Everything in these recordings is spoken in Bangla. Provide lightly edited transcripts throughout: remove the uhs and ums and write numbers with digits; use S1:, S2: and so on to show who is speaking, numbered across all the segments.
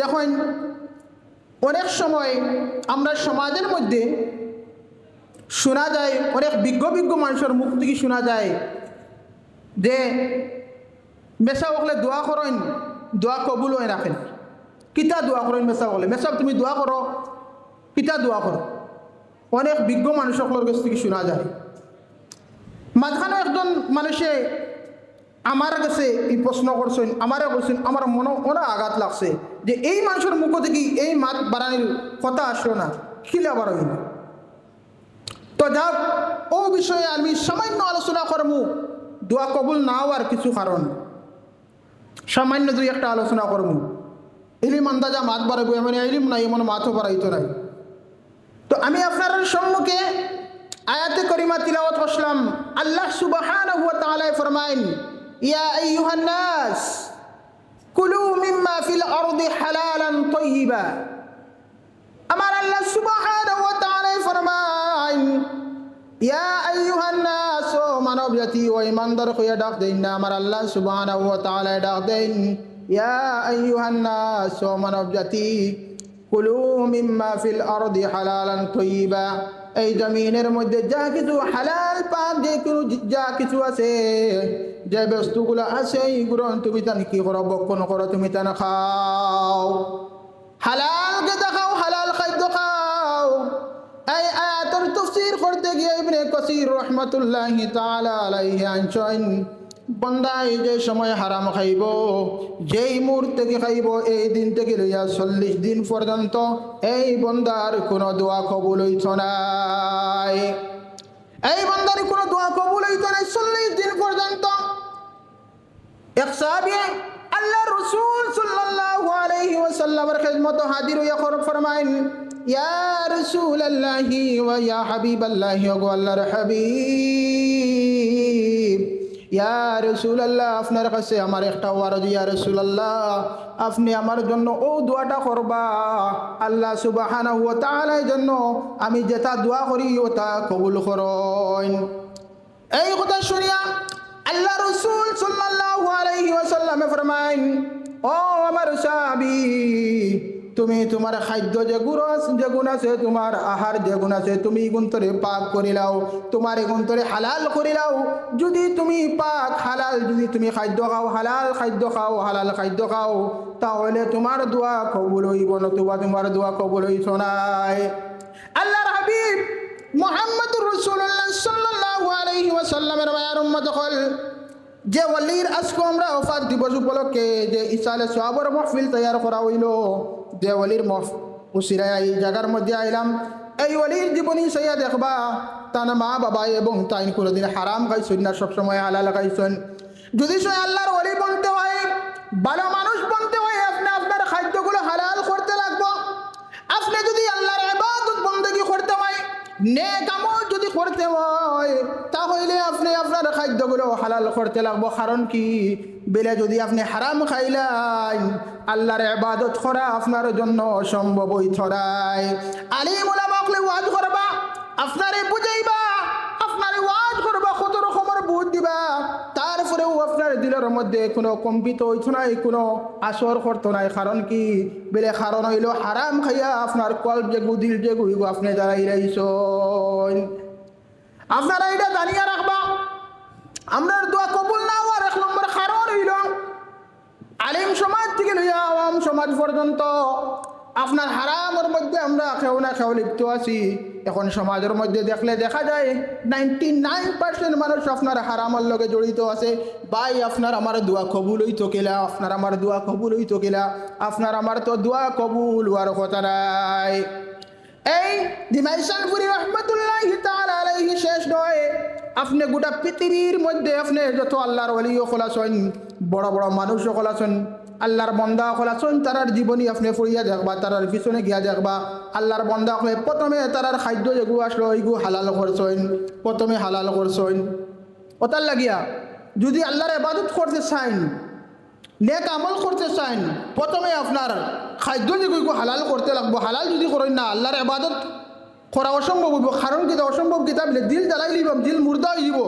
S1: দেখুন, অনেক সময় আমরা সমাজের মধ্যে শোনা যায়, অনেক বিজ্ঞ বিজ্ঞ মানুষের মুখ থেকে শোনা যায় যে মেসা হলে দোয়া করেন, দোয়া কবুল হয়ে রাখেন। কিতা দোয়া করেন মেসা হলে? মেসা তুমি দোয়া করো, কিতা দোয়া করো? অনেক বিজ্ঞ মানুষ সকলের কাছ থেকে শোনা যায়। মাঝখানে একজন মানুষে আমার কাছে এই প্রশ্ন করছেন, আমারে বলছেন, আমার মনে অনেক আঘাত লাগছে যে এই মানুষের মুখ থেকে এই মাত বাড়ানির কথা আসলো না, খিলা বার হইল। তো যাক, ও বিষয়ে আমি সামান্য আলোচনা করবো, দোয়া কবুল না হওয়ার কিছু কারণ সামান্য দুই একটা আলোচনা করবো। ইলিম আন্দাজা মাত বাড়াবো, এমন ইলিম নাই, এমন মাতও বাড়াইতো নাই। তো আমি আপনার সম্মুখে আয়াতে করিমা তিলাওয়াত করলাম। আল্লাহ সুবহানাহু ওয়া তাআলা ফরমায়েন, ইয়া আইয়ুহান নাস কুলু মিম্মা ফিল আরদি হালালান তাইয়্যিবা। আমার আল্লাহ সুবহানাহু ওয়া তাআলা ফরমায়েন, ইয়া আইয়ুহান নাস, ও মানব জাতি, ও ইমানদার হইয়া ডাক দেন না। আমার আল্লাহ সুবহানাহু ওয়া তাআলা ডাক দেন, ইয়া আইয়ুহান নাস, ও মানব জাতি, কুলু মিম্মা ফিল আরদি হালালান তাইয়্যিবা। এই জমিনের মধ্যে যা কিছু হালাল পাক, যে কোনো যা কিছু আছে, যে বস্তুগুলো আছে, এইগুলো তুমি তান কি করো? বক্ষণ করো, তুমি তান খাও, হালালকে দেখাও, হালাল খাদ্য খাও। এই আয়াতের তাফসীর করতে গিয়ে ইবনে কাসীর রাহমাতুল্লাহি তাআলা আলাইহি আনছেন, বান্দা এই যে সময় হারাম খাইব, যেই মুহূর্ত থেকে খাইব, এই দিন থেকে লইয়া 40 দিন পর্যন্ত এই বান্দার কোনো দোয়া কবুল হইত নাই। এই বান্দার কোনো দোয়া কবুল হইত নাই 40 দিন পর্যন্ত। এক সাহাবী আল্লাহ রাসূল সাল্লাল্লাহু আলাইহি ওয়াসাল্লামের খিদমত হাজির হইয়া ফরমায়েন, ইয়া রাসূলুল্লাহি ওয়া ইয়া হাবিবাল্লাহি, ওগো আল্লাহর হাবিব, ইয়া রাসূলুল্লাহ, আপনার কাছে আমার একটা ওয়ারদ। ইয়া রাসূলুল্লাহ, আপনি আমার জন্য ও দোয়াটা করবা, আল্লাহ সুবহানাহু ওয়া তাআলার জন্য আমি যেটা দোয়া করি ওটা কবুল করেন। এই কথা শুনিয়া আল্লাহ রাসূল সাল্লাল্লাহু আলাইহি ওয়াসাল্লাম ফরমায়েন, ও আমার সাহাবী, তুমি তোমার খাদ্য যে গুণ আছে, তোমার আহার যে গুণ আছে, তুমি গুণতরে পাক করে লাও, তোমার গুণতরে হালাল করে লাও। যদি তুমি পাক হালাল, যদি তুমি খাদ্য খাও, হালাল খাদ্য খাও, হালাল খাদ্য খাও, তাহলে তোমার দোয়া কবুল হইব, নতুবা তোমার দোয়া কবুল হইছ নাই। আল্লাহর হাবিব মুহাম্মদুর রাসূলুল্লাহ সাল্লাল্লাহু আলাইহি ওয়াসাল্লামের মায়ের উম্মত হল, যে ওয়ালির আজকে আমরা ওফাত দিবস উপলক্ষে যে ইসালে সওয়াবের মাহফিল তৈয়ার করা হইল, যে ওয়ালির উসিরায় এই জায়গার মধ্যে আইলাম, এই ওয়ালির জীবনী সাইয়া দেখবা, তার মা বাবা এবং তাই কোনোদিন হারাম খাইছেন না, সবসময় হালাল খাইছেন। যদি সে আল্লাহর ওয়ালি বনতে হয়, ভালো মানুষ বনতে হয়, আপনি আপনার খাদ্যগুলো হালাল করতে লাগবো। আপনি যদি আল্লাহর ইবাদত বন্দেগী করতে হয়, নেক আমল যদি করতে হয়, তাহলে আপনি আপনার খাদ্যগুলো হালাল করতে লাগবো। কারণ কি, বেলে যদি আপনি হারাম খাইলেন, আল্লাহর ইবাদত করা আপনার জন্য অসম্ভব হইত নাই। আলিম উলামাকে ওয়াজ করবা, আপনারে বুঝাইবা, আপনারে ওয়াজ করবা, কত রকমের বুঝ দিবা, তারপরেও আপনার দিলের মধ্যে কোনো কম্পিত হইত নাই, কোনো আসর করতো নাই। কারণ কি, বেলে কারণ হইল হারাম খাইয়া আপনার কল্প যেগু, দিল যেগু, আপনি দাঁড়াই রাইছেন। আপনারা এটা জানিয়ে রাখবা, আপনার দোয়া কবুল না হওয়ার এক নম্বর কারণ হইল, আলিম সমাজ থেকে লইয়া আওয়াম সমাজ পর্যন্ত আপনার হারামের মধ্যে আমরা কেউ না কেউ লিপ্ত আছি। এখন সমাজের মধ্যে দেখলে দেখা যায় 99% মানুষ আপনার হারামের লগে জড়িত আছে। ভাই, আপনার আমার দোয়া কবুল হইতো কেলা? আপনার আমার দোয়া কবুল হইতো কেলা? আপনার আমার তো দোয়া কবুল হওয়ার কথা নাই। এই দিমাইশানপুরি রহমতুল্লাহি তাআলা আলাইহি শেষ নয়, আপনি গোটা পৃথিবীর মধ্যে আপনি যত আল্লাহর ওলি সকল আছেন, বড় বড় মানুষ সকল আছেন, আল্লাহর বন্দা সকল আছেন, তারার জীবনী আপনি পড়িয়া দেখবা, তারার পিছনে গিয়া দেখবা, আল্লাহর বন্দা হয়ে প্রথমে তারার খাদ্য যেগু আসলো এইগু হালাল করছেন, প্রথমে হালাল করছেন। ওটার লাগিয়া যদি আল্লাহর ইবাদত করতে চান, নেক আমল করতে চান, প্রথমে আপনার খাদ্য যেগুলো হালাল করতে লাগবো। হালাল যদি করেন না, আল্লাহর ইবাদত করা অসম্ভব হইব। কারণ কি, অসম্ভব কিতাব দিল জ্বালাই দিব, দিল মুর্দা হয়ে যাব,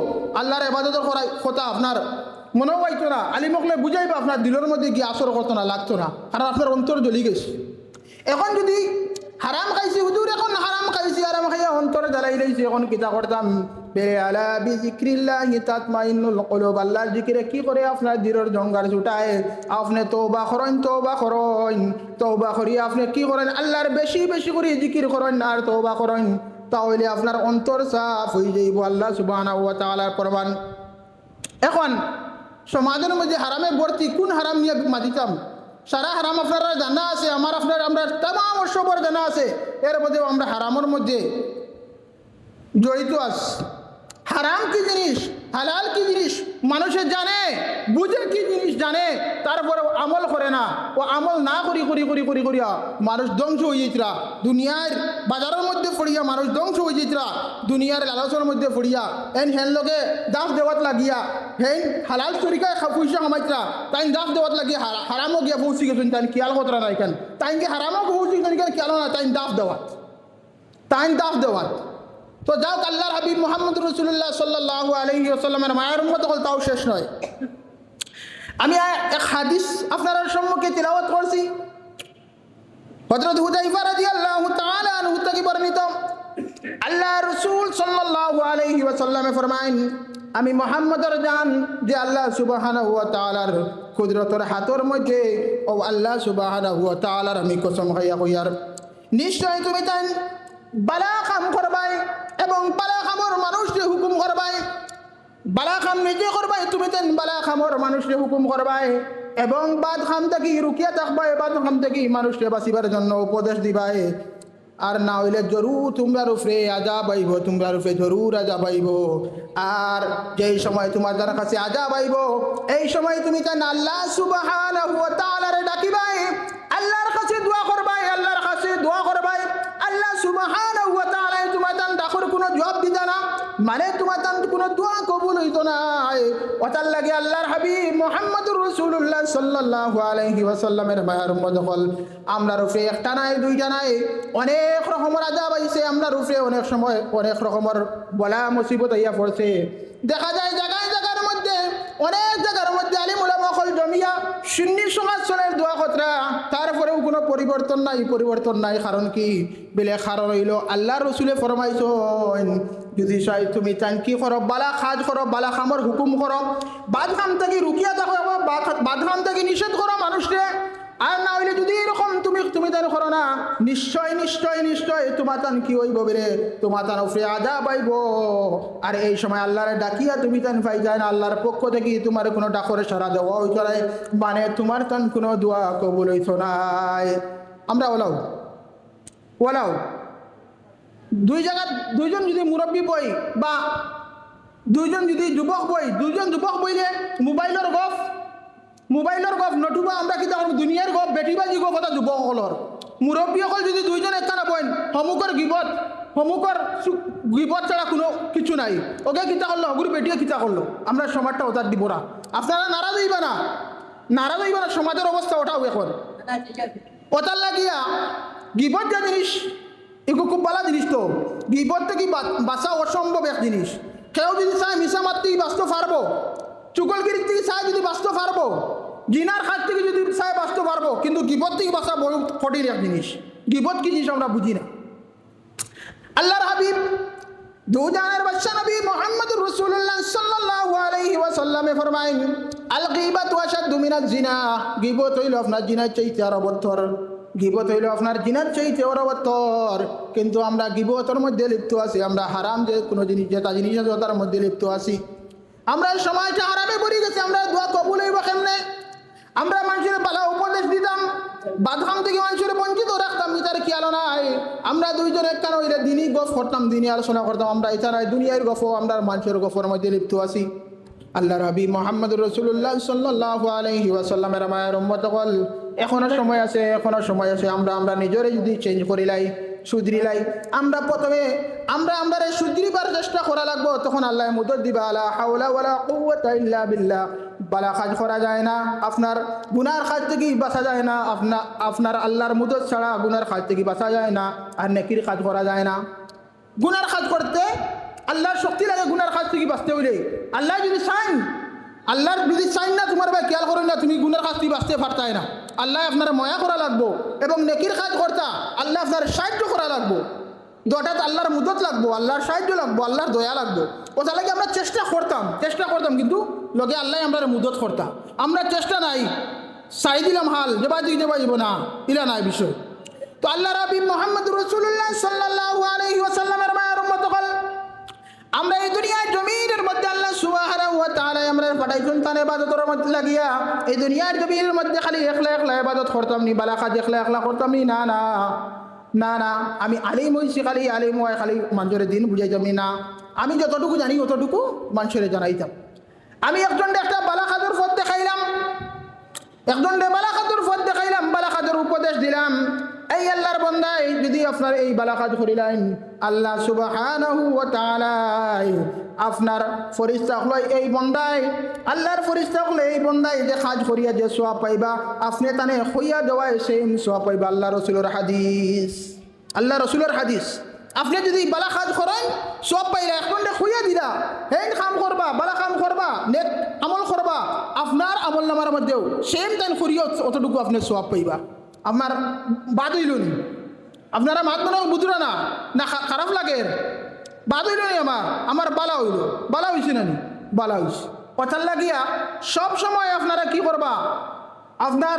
S1: আল্লাহর ইবাদতের করা কথা আপনার মনেও পাইতো না, আলিমকলে বুঝাইবা আপনার দিলের মধ্যে গিয়ে আসর করতো না, লাগতো না, কারণ আপনার অন্তর জ্বলি গেছে। এখন যদি হারাম খাইছি হুজুর, এখন হারাম খাইছি, হারাম খাইয়া অন্তর জ্বালাই লাইছি, এখন কিতা করতাম? আলা বিযিক্রিল্লাহি তাতমাইন্নুল কুলুব, আল্লাহর জিকিরে কি করে আপনার দিলের জঙ্গার ছুটায়। আপনি তওবা করেন, তওবা করেন, তওবা করি আপনি কি করেন? আল্লাহর বেশি বেশি করে জিকির করেন আর তওবা করেন, তাহলে আপনার অন্তর সাফ হয়ে যাইব। আল্লাহ সুবহানাহু ওয়া তাআলার প্রমাণ। এখন সমাজের মধ্যে হারামে ভর্তি, কোন হারাম নিয়ে মাতিতাম? সারা হারাম আপনারা জানা আছে, আমরা তামাম সবর জানা আছে, এর মধ্যেও আমরা হারামের মধ্যে জড়িত আছি। হারাম কি জিনিস, হালাল কি জিনিস মানুষের জানে, বুঝে কি জিনিস জানে, তারপরে আমল করে না। ও আমল না করি করি করি করি করিয়া মানুষ ধ্বংস হয়ে যেতরা, দুনিয়ার বাজারের মধ্যে পড়িয়া মানুষ ধ্বংস হয়ে যেতরা, দুনিয়ার লালসের মধ্যে পড়িয়া হেন লোকে দাফ দেওয়াত লাগিয়া হেন হালাল তরিকায় পয়সা কামাইতরা, তাই দাফ দেওয়াত লাগিয়া হারামও গিয়া পৌঁছি গেছেন, তাই খেয়াল কতরা নাই কেন, তাইকে হারামও পৌঁছি গেছেন কেন খেয়াল না, তাই দাফ দেওয়াত, তাই দাফ দেওয়াত। তো যাও, আল্লাহর হাবিব মুহাম্মদ রাসূলুল্লাহ সাল্লাল্লাহু আলাইহি ওয়াসাল্লামের মায়ের উম্মত হল, তাও শেষ নয়। আমি এক হাদিস আপনার সম্মুখে তিলাওয়াত করছি, হযরত হুযায়ফা রাদিয়াল্লাহু তাআলা আনহু থেকে বর্ণিত। আল্লাহ রাসূল সাল্লাল্লাহু আলাইহি ওয়াসাল্লামে ফরমায়েন, আমি মুহাম্মদের জান যে আল্লাহ সুবহানাহু ওয়া তাআলার কুদরতের হাতের মধ্যে, ও আল্লাহ সুবহানাহু ওয়া তাআলার আমি কসম খাইয়া কইয়ার, নিশ্চয় তুমি তাই বালা কাম করবাই এবং বালা কামর মানুষকে হুকুম করবাই, বালা কাম নিজে করবাই, তুমি তেন বালা কামর মানুষকে হুকুম করবাই এবং বাদ কাম থেকে রুকিয়া থাকবাই, বাদ কাম থেকে মানুষকে বাঁচিবার জন্য উপদেশ দিবাই। আর না হইলে জরুর তোমরা রূপে আজাব আইব, তোমরা রূপে জরুর আজাব আইব। আর যেই সময় তোমার যার কাছে আজাব আইব, এই সময় তুমি তেন আল্লাহ সুবহানাহু ওয়া তাআলারে ডাকিবাই, আল্লাহর কাছে দোয়া করবাই, আল্লাহর কাছে দোয়া করবাই। আল্লাহ সুবহানাহু ওয়া তাআলা তোমার তান ডাকর কোনো জবাব দিত না, মানে তোমার তান কোনো দোয়া কবুল হইতো না। ওটার লাগে আল্লাহর হাবিব মুহাম্মদুর রাসূলুল্লাহ সাল্লাল্লাহু আলাইহি ওয়াসাল্লামের মায়ের উম্মত হল, আমরা রূপে একটা নাই দুইটা নাই, অনেক রকমের আযাব আইছে, আমরা রূপে অনেক সময় অনেক রকমের বলা মুসিবত আইয়া পড়ছে। দেখা যায় জায়গায় জায়গার মধ্যে, অনেক জায়গার মধ্যে আলিম উলামা হল জমিয়া সুন্নি সমাজ চলের দোয়া খতরা, তারপরেও কোনো পরিবর্তন নাই, পরিবর্তন নাই। কারণ কি? বেলে কারণ হইল আল্লাহর রাসূলে ফরমাইছেন, যদি চাই তুমি তান কি করো, বালা কাজ করো, বালা কামর হুকুম করো, বাদ কাম থেকে রুকিয়া থাকো, বাদ কাম থেকে নিষেধ করো মানুষকে। আর না হইলে যদি এরকম তুমি তান করো না, নিশ্চয় নিশ্চয় নিশ্চয় তোমার তান কি হইব বেরে, তোমার তান উপরে আযাব আইব। আর এই সময় আল্লাহরে ডাকিয়া তুমি তান পাই যায় না, আল্লাহর পক্ষ থেকে তোমার কোনো ডাকরে সারা দেওয়া হইতো নাই, মানে তোমার তান কোনো দোয়া কবুল হইতো নাই। আমরা ওলাও দুই জায়গা দুইজন যদি মুরব্বী বই বা দুইজন যদি যুবক বই, দুইজন যুবক বইলে মোবাইলের গফ নতুবা আমরা কি তখন দুনিয়ার গফ বেটিবাজি গফ এটা যুবকসকলের। মুরব্বীসকল যদি দুইজন একখানা বইন, সমুখর গিবত ছাড়া কোনো কিছু নাই, ওকে কিতা করলো, অগুর বেটিয়ে কিতা করলো, আমরা সমাজটা ওটার দিব না। আপনারা নারাজ হইবা না, সমাজের অবস্থা ওটাও এখন ওটার লাগিয়া গিবত যে জিনিস, এগুলো খুব ভালো জিনিস। তো গিবত থেকে বাঁচা অসম্ভব এক জিনিস। কেউ যদি চায় মিশা মারতেই বাঁচতে পারবো, চুগলগিরির থেকে চায় যদি বাঁচতে পারবো, জিনার খাত থেকে যদি চায় বাঁচতে পারবো, কিন্তু গিবত থেকে বাঁচা বড় কঠিন এক জিনিস। গিবত কি জিনিস আমরা বুঝি না। আল্লাহর হাবিব দুজানের বাদশা নবী মুহাম্মদুর রাসূলুল্লাহ সাল্লাল্লাহু আলাইহি ওয়াসাল্লামে ফরমায়েন, আল গীবাতু আশাদ্দু মিনাজ জিনা, গীবত হইল আপনার জিনার চাইতে আরো বত্তর, গীবত হইল আপনার জিনার চাইতে আরো বত্তর। কিন্তু আমরা গীবতের মধ্যে লিপ্ত আছি, আমরা হারাম যে কোনো জিনিস, যেটা জিনিস আছে তার মধ্যে লিপ্ত আছি। আমরা সময়টা হারামে পড়ে গেছি, আমরা দোয়া কবুল হইব কেমনে? আমরা মানুষের ভালো উপদেশ দিতাম, বাদখাম থেকে মানুষের বঞ্চিত রাখতাম, এটার খেয়াল নাই। আমরা দুইজন একখান হইলে দিনই গফ করতাম, দিনই আলোচনা করতাম, আমরা এটা নাই দুনিয়ার গফ, আমরা মানুষের গফর মধ্যে লিপ্ত আছি। আল্লাহর হাবিব মুহাম্মদুর রাসূলুল্লাহ সাল্লাল্লাহু আলাইহি ওয়াসাল্লামের মায়ের উম্মত হল, এখনো সময় আছে, আমরা নিজেরে যদি চেঞ্জ করিলাই, সুধরিলাই, আমরা প্রথমে আমরা সুধরিবার চেষ্টা করা লাগবো, তখন আল্লাহ মদদ দিবা। লা হাওলা ওয়ালা কুওয়াতা ইল্লা বিল্লাহ। বালা কাজ করা যায় না, আপনার গুনার কাজ থেকে বাঁচা যায় না, আপনার আল্লাহর মদদ ছাড়া গুনার কাজ থেকে বাঁচা যায় না, আর নেকির কাজ করা যায় না। গুনার কাজ করতে আল্লাহর শক্তি লাগে, গুনার কাজ থেকে বাঁচতে হইলে আল্লাহ যদি চান আল্লাহর যদি চাই না তোমার ভাই খেয়াল করেন না, তুমি গুণের কাজটি বাঁচতে পারতাই না। আল্লাহ আপনার ময়া করা লাগবো এবং নেকির কাজ করতা আল্লাহ আপনার সাহায্য করা লাগবো। দুটাত আল্লাহর মুদত লাগবো, আল্লাহর সাহায্য লাগবো, আল্লাহর দয়া লাগবো। ওটা লাগে আমরা চেষ্টা করতাম কিন্তু লগে আল্লাহ আমরা মুদত করতাম। আমরা চেষ্টা নাই, চাই দিলাম হাল যেবা যাব না, ইলা নাই বিষয়। তো আল্লাহ হাবিব মুহাম্মদুর রাসূলুল্লাহ সাল্লাল্লাহু আলাইহি ওয়াসাল্লামের মায়ের উম্মত হল আমরা এই দুনিয়ার জমিনের মধ্যে আল্লাহ সুবহানাহু ওয়া তাআলা আমরা পাঠাইছেন তার ইবাদতের মধ্যে লাগিয়া। এই দুনিয়ার জমিনের মধ্যে খালি একলা ইবাদত করতাম নি, বালা কাজ একলা করতাম নি, না না না না। আমি আলিম হইছি, খালি আলিম হয় খালি মানুষের দিন বুঝাইতাম না। আমি যতটুকু জানি অতটুকু মানুষের জানাইতাম। আমি একজনকে একটা বালা কাজের পথ দেখাইলাম, বালা কাজের উপদেশ দিলাম। এই আল্লাহর বান্দাই যদি আপনার এই বালা কাজ করিলেন, আল্লাহ সুবহানাহু ওয়া তাআলা আপনার ফেরেশতা হলো এই বান্দাই, আল্লাহর ফেরেশতা হলো এই বান্দাই যে কাজ করিয়া যে সওয়াব পাইবা, আপনি তানে হইয়া দেওয়ায় সেই সওয়াব পাইবা। আল্লাহ রাসূলের হাদিস আপনি যদি বালা কাজ করেন সওয়াব পাইলা, এখন হইয়া দিলা হেন কাম করবা, বালা কাম করবা, নেক আমল করবা, আপনার আমল নামার মধ্যেও সেম টাইম করিয়া অতটুকু আপনি সওয়াব পাইবা। আপনার বাদ হইল নি? আপনারা মাত মনে বুঝলো না না খারাপ লাগে? বাদ হইল নি? আমার বালা হইল, বালা হয়েছে না নি? বালা হয়েছে। কথার লাগিয়া সব সময় আপনারা কি করবা, আপনার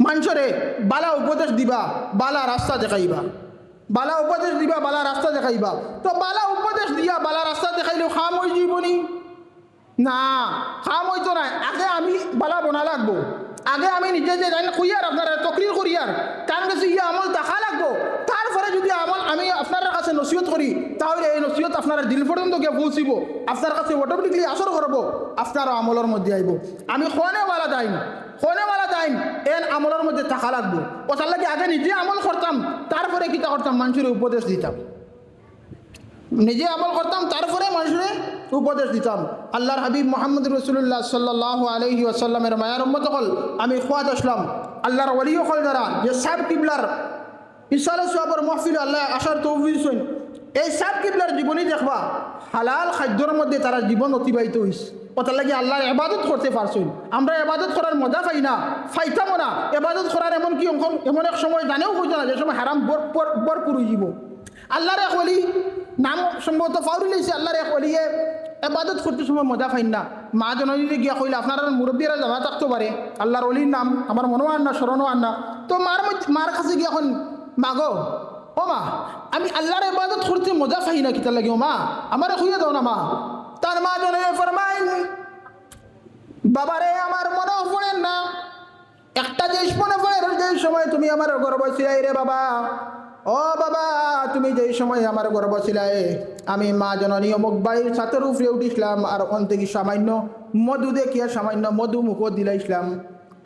S1: মানুষরে বালা উপদেশ দিবা, বালা রাস্তা দেখাইবা, বালা উপদেশ দিবা, বালা রাস্তা দেখাইবা। তো বালা উপদেশ দিয়া বালা রাস্তা দেখাইলেও খাম হয়ে যাবনি না, খাম হইতো না। আগে আমি বালা বনা লাগবো, আগে আমি নিজে যে জানি কইয়ার আপনারা তকরির করিয়ার কার কাছে ইয়ে আমল দেখা লাগবো। তারপরে যদি আমল আমি আপনার কাছে নসিহত করি, তাহলে এই নসিহত আপনার দিল পর্যন্ত গিয়ে পৌঁছিব, আপনার কাছে অটোমেটিকলি আসর করবো, আপনার আমলের মধ্যে আইব। আমি খোনেওয়ালা যাইন এন আমলের মধ্যে থাকা লাগবো। ওটার লাগে আগে নিজে আমল করতাম, তারপরে কিতা করতাম, মানুষের উপদেশ দিতাম। নিজে আমল করতাম, তারপরে মানুষের উপদেশ দিতাম। আল্লাহর হাবিব মুহাম্মদুর রাসূলুল্লাহ সাল্লাল্লাহু আলাইহি ওয়াসাল্লামের মায়ার উম্মত হল আমি খোয়াদ আসলাম। আল্লাহর ওলি হল যারা, যে সাহেব কিবলার ইসালে সাহাবার মাহফিল আল্লাহ আসার তৌফিক হইন, এই সাহেব কিবলার জীবনী দেখবা হালাল খাদ্যর মধ্যে তারা জীবন অতিবাহিত হইছে। ওটার লাগে আল্লাহর ইবাদত করতে পারছেন। আমরা ইবাদত করার মজা পাই না, ফাইতামও না। ইবাদত করার এমন এক সময় জানেও হইতো না, যে সময় হারাম ভরপুর হয়ে যাব। আল্লাহর এক ওলি নাম সম্ভবত ফাউরি লইছে, আল্লাহর এক ওলিয়ে ইবাদত করতে সময় মজা পাইন না। মা জননীরে গিয়া কইলে আপনারা মুরব্বীরা জানা থাকতে পারে, আল্লাহর ওলির নাম আমার মনেও আন না, স্মরণও আন না। তো মার কাছে গিয়া এখন মাগো, ও মা আমি আল্লাহর ইবাদত করতে মজা পাই না, কিতা লাগে ও মা আমার খুঁজে দাও না মা। তার মা জননী ফরমাইন, বাবারে আমার মনেও পড়েন না, একটা জিনিস মনে পড়ে, যে সময় তুমি আমার গর্ব ছিলাই রে বাবা, ও বাবা তুমি যেই সময় আমার গর্ব ছিলাই, আমি মা জননী অমুক বাড়ির ছাতের উপরে উঠিছিলাম, আর ওখান থেকে সামান্য মধু দেখিয়া সামান্য মধু মুখ দিলাইছিলাম।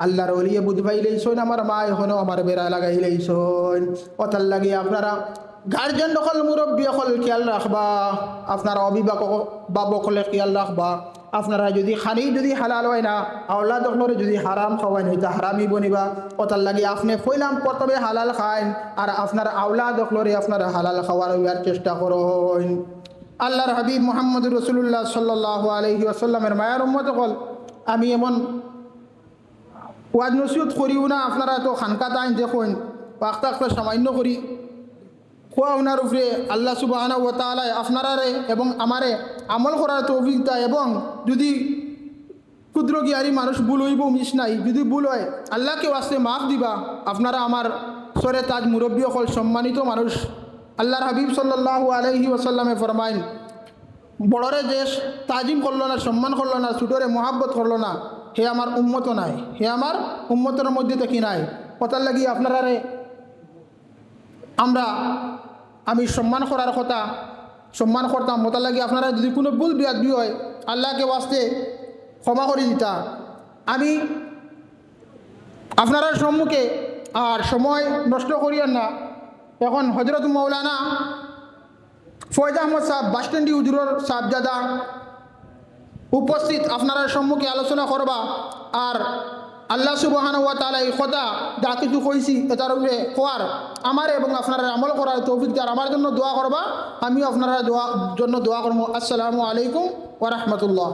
S1: আল্লাহর ওলিয়ে বুঝবাইলেইছন আমার মা এখনো আমার বেড়া লাগাইলেইছন। কথার লাগে আপনারা গার্জেন দখল মুরব্বী অকল খেয়াল রাখবা, আপনারা অভিভাবক হলে খেয়াল রাখবা। আপনারা যদি খানি যদি হালাল হয় না, আওলাদ দখলরে যদি হারাম খাওয়াই হইতা হারামি বনিবা। কথার লাগে আপনি কইলাম প্রথমে হালাল খাইন, আর আপনার আওলাদ দখলরে আপনারা হালাল খাওয়ার হইয়ার চেষ্টা করুন। আল্লাহর হাবিব মুহাম্মদুর রাসূলুল্লাহ সাল্লাল্লাহু আলাইহি ওয়াসাল্লামের মায়ার উম্মত হল আমি এমন ওয়াজ নসিহত করিও না, আপনারা তো খানকাত আইন দেখুন আখতা সামান্য করি খোয়া ওনার উপরে আল্লাহ সুবহানাহু ওয়া তাআলা আপনারারে এবং আমারে আমল করার তৌফিক দেয়। এবং যদি ক্ষুদ্র জ্ঞানী মানুষ ভুল হইব মিস নাই, যদি ভুল হয় আল্লাহকে ওয়াস্তে মাফ দিবা। আপনারা আমার সরে তাজ মুরব্বী হল সম্মানিত মানুষ। আল্লাহর হাবিব সাল্লাল্লাহু আলাইহি ওয়াসাল্লামে ফরমাইন, বড়রে যে তাজিম করলো না, সম্মান করলো না, ছোটরে মহাব্বত করলো না, হে আমার উম্মত নাই, হে আমার উম্মতের মধ্যে থেকে নাই। কথার লাগি আপনারারে আমি সম্মান করার কথা সম্মান করতাম। ওটার লাগে আপনারা যদি কোনো ভুল বিয়াদবি হয় আল্লাহকে ওয়াস্তে ক্ষমা করে দিতা। আমি আপনারা সম্মুখে আর সময় নষ্ট করিয়েন না। এখন হজরত মৌলানা ফয়েজ আহমদ সাহেব বাসস্ট্যান্ডি হুজুরের সাহেবজাদা উপস্থিত আপনারা সম্মুখে আলোচনা করবা। আর আল্লাহ সুবহানাহু ওয়া তাআলা এই কথা যা কিছু কইছি এটার উপরে কোয়ার আমার এবং আপনারা আমল করার তৌফিক দেওয়ার আমার জন্য দোয়া করবা। আমিও আপনারা জন্য দোয়া করবো। আসসালামু আলাইকুম ওয়া রাহমাতুল্লাহ।